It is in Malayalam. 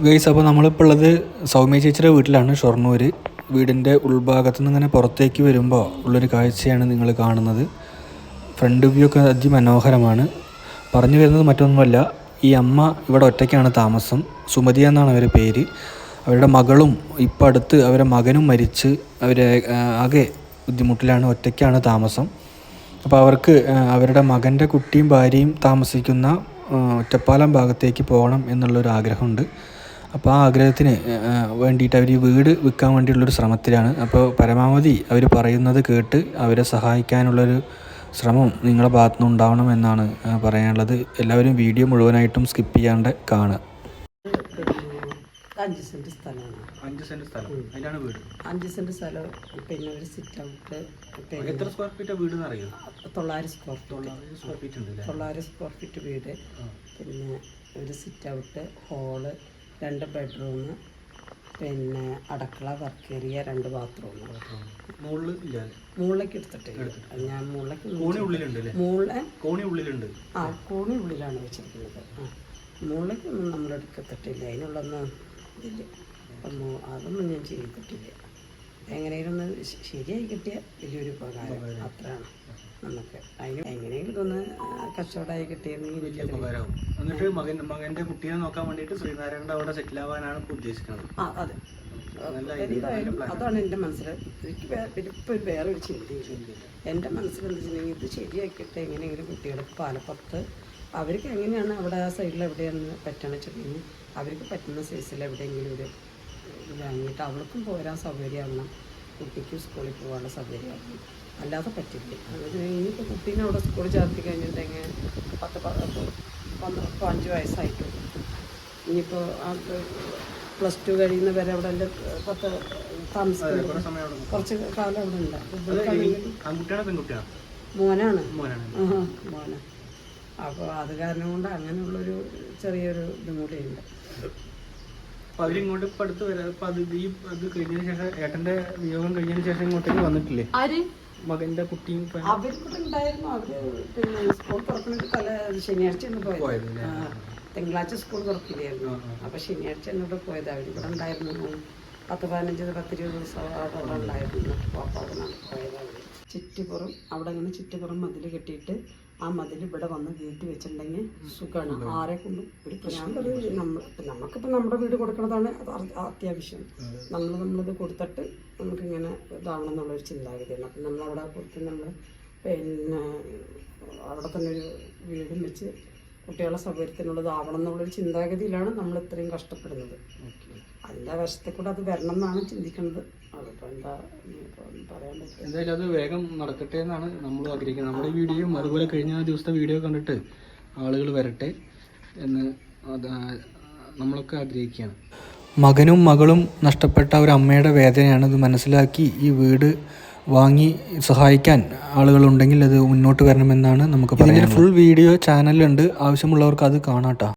ഗൈസ്, അപ്പോൾ നമ്മളിപ്പോൾ ഉള്ളത് സൗമ്യ ചേച്ചിയുടെ വീട്ടിലാണ്, ഷൊർണൂർ. വീടിൻ്റെ ഉൾഭാഗത്തു നിന്ന് ഇങ്ങനെ പുറത്തേക്ക് വരുമ്പോൾ ഉള്ളൊരു കാഴ്ചയാണ് നിങ്ങൾ കാണുന്നത്. ഫ്രണ്ട് വ്യൂ ഒക്കെ അതിമനോഹരമാണ്. പറഞ്ഞു വരുന്നത് മറ്റൊന്നുമല്ല, ഈ അമ്മ ഇവിടെ ഒറ്റയ്ക്കാണ് താമസം. സുമതി എന്നാണ് അവരുടെ പേര്. അവരുടെ മകളും ഇപ്പം അടുത്ത് അവരുടെ മകനും മരിച്ച് അവരെ ആകെ ബുദ്ധിമുട്ടിലാണ്, ഒറ്റയ്ക്കാണ് താമസം. അപ്പോൾ അവർക്ക് അവരുടെ മകൻ്റെ കുട്ടിയും ഭാര്യയും താമസിക്കുന്ന ഒറ്റപ്പാലം ഭാഗത്തേക്ക് പോകണം എന്നുള്ളൊരു ആഗ്രഹമുണ്ട്. അപ്പോൾ ആ ആഗ്രഹത്തിന് വേണ്ടിയിട്ട് അവർ ഈ വീട് വിൽക്കാൻ വേണ്ടിയുള്ളൊരു ശ്രമത്തിലാണ്. അപ്പോൾ പരമാവധി അവർ പറയുന്നത് കേട്ട് അവരെ സഹായിക്കാനുള്ളൊരു ശ്രമം നിങ്ങളുടെ ഭാഗത്തുനിന്ന് ഉണ്ടാവണം എന്നാണ് പറയാനുള്ളത്. എല്ലാവരും വീഡിയോ മുഴുവനായിട്ടും സ്കിപ്പ് ചെയ്യാണ്ട് കാണുക. 5 സെൻറ്റ് സ്ഥലമാണ്. 5 സെൻറ്റ് സ്ഥലം, അതിലാണ് വീട്. 5 സെൻറ്റ് സ്ഥലം, പിന്നെ ഒരു സിറ്റ് ഔട്ട്. എത്ര സ്ക്വയർ ഫീറ്റ് വീട് എന്നറിയോ? 900 സ്ക്വയർ ഫീറ്റ്. 900 സ്ക്വയർ ഫീറ്റ് വീട്. പിന്നെ ഒരു സിറ്റ് ഔട്ട്, ഹോള്, 2 ബെഡ്റൂം, പിന്നെ അടുക്കള, വർക്ക് ഏരിയ, 2 ബാത്റൂം. മുകളിലേക്ക് എടുത്തിട്ടില്ല ഞാൻ. കോണി ഉള്ളിലാണ് വെച്ചിരിക്കുന്നത്. മുകളിലേക്കൊന്നും നമ്മൾ എടുക്കത്തിട്ടില്ല, അതിനുള്ളൊന്നും ഇതില്ല. അപ്പം അതൊന്നും ഞാൻ ചെയ്തിട്ടില്ല. എങ്ങനെയും ഒന്ന് ശരിയായി കിട്ടിയ വലിയൊരു ഉപകാരം, അത്രയാണ് നമുക്ക്. അതിന് എങ്ങനെയെങ്കിലും ഇതൊന്ന് കച്ചവടമായി കിട്ടിയിരുന്നെങ്കിൽ എന്നിട്ട് മകന്റെ കുട്ടിയെ നോക്കാൻ വേണ്ടിയിട്ട് ശ്രീനാരായണന്റെ അവിടെ സെറ്റിൽ ആവാനാണ് ഉദ്ദേശിക്കുന്നത്. അതെ, എന്തായാലും അതാണ് എൻ്റെ മനസ്സിൽ. എനിക്ക് ഇപ്പോൾ വേറൊരു ചിന്തയില്ല. എൻ്റെ മനസ്സിൽ എന്താ വെച്ചിട്ടുണ്ടെങ്കിൽ ഇത് ശരിയാക്കിയിട്ട് എങ്ങനെയെങ്കിലും കുട്ടികൾക്ക് പാലപ്പുറത്ത് അവർക്ക് എങ്ങനെയാണ് അവിടെ ആ സൈഡിൽ എവിടെയാണെന്ന് പറ്റണമെന്ന് വെച്ചിട്ടുണ്ടെങ്കിൽ അവർക്ക് പറ്റുന്ന സൈസിൽ എവിടെയെങ്കിലും ഒരു വാങ്ങിയിട്ട് അവൾക്കും പോരാൻ സൗകര്യമാകണം, കുട്ടിക്ക് സ്കൂളിൽ പോകാനുള്ള സൗകര്യമാകണം. അല്ലാതെ പറ്റില്ല. അത് ഇനിയിപ്പോൾ കുട്ടീനെ അവിടെ സ്കൂളിൽ ചേർത്തി കഴിഞ്ഞിട്ടുണ്ടെങ്കിൽ 5 വയസ്സായിട്ടുള്ളൂ. ഇനിയിപ്പോൾ +2 കഴിയുന്ന വരെ അവിടെ എൻ്റെ 10 താമസിക്കുന്നത് കുറച്ച് കാലം അവിടെ ഉണ്ട്. മോനാണ്. അപ്പോൾ അത് കാരണം കൊണ്ട് അങ്ങനെയുള്ളൊരു ചെറിയൊരു ഇതും കൂടി ഉണ്ട്. അപ്പോൾ അവരിങ്ങോട്ട് ഇപ്പം അടുത്ത് വരാം. ഇപ്പം അത് കഴിഞ്ഞതിന് ശേഷം, ഏട്ടൻ്റെ വിയോഗം കഴിഞ്ഞതിന് ശേഷം ഇങ്ങോട്ടേക്ക് വന്നിട്ടില്ലേ? മകൻ്റെ കുട്ടിയും അവരിവിടെ ഉണ്ടായിരുന്നു. അവർ പിന്നെ സ്കൂൾ തുറക്കുന്നത് ശനിയാഴ്ച പോയത്. തിങ്കളാഴ്ച സ്കൂൾ തുറക്കില്ലായിരുന്നു. അപ്പോൾ ശനിയാഴ്ച എന്നോട് പോയത്. അവരിവിടെ ഉണ്ടായിരുന്നു. 10-15-20 ദിവസം അവിടെ ഉണ്ടായിരുന്നു. പോയതാണ് അവർ. ചുറ്റുപുറം അവിടെ അങ്ങനെ ചുറ്റുപുറം മതിൽ കെട്ടിയിട്ട് ആ മതിൽ ഇവിടെ വന്ന് ഗേറ്റ് വെച്ചിട്ടുണ്ടെങ്കിൽ സുഖമാണ്. ആരെ കൊണ്ടും ഒരു പ്രശ്നം. നമുക്കിപ്പോൾ നമ്മുടെ വീട് കൊടുക്കുന്നതാണ് അത്യാവശ്യം. നമ്മളിത് കൊടുത്തിട്ട് നമുക്കിങ്ങനെ ഇതാവണം എന്നുള്ളൊരു ചിന്താഗതിയാണ്. അപ്പം നമ്മളവിടെ കൊടുത്ത് നമ്മൾ പിന്നെ അവിടെ തന്നെ ഒരു വീടും വെച്ച് കുട്ടികളുടെ സൗകര്യത്തിനുള്ളതാവണം എന്നുള്ളൊരു ചിന്താഗതിയിലാണ് നമ്മൾ ഇത്രയും കഷ്ടപ്പെടുന്നത്. അതിൻ്റെ വശത്തെ കൂടെ അത് വരണം എന്നാണ് ചിന്തിക്കുന്നത്. അതിപ്പോൾ എന്താ പറയാൻ പറ്റും. എന്തായാലും അത് വേഗം നടക്കട്ടെ എന്നാണ് നമ്മൾ ആഗ്രഹിക്കുന്നത്. നമ്മുടെ വീഡിയോയും അതുപോലെ കഴിഞ്ഞ ദിവസത്തെ വീഡിയോ കണ്ടിട്ട് ആളുകൾ വരട്ടെ എന്ന് നമ്മളൊക്കെ ആഗ്രഹിക്കുകയാണ്. മകനും മകളും നഷ്ടപ്പെട്ട ഒരു അമ്മയുടെ വേദനയാണ്. ഇത് മനസ്സിലാക്കി ഈ വീട് വാങ്ങി സഹായിക്കാൻ ആളുകളുണ്ടെങ്കിൽ അത് മുന്നോട്ട് വരണമെന്നാണ് നമുക്ക് പറയാം. ഫുൾ വീഡിയോ ചാനലുണ്ട്, ആവശ്യമുള്ളവർക്ക് അത് കാണാട്ടോ.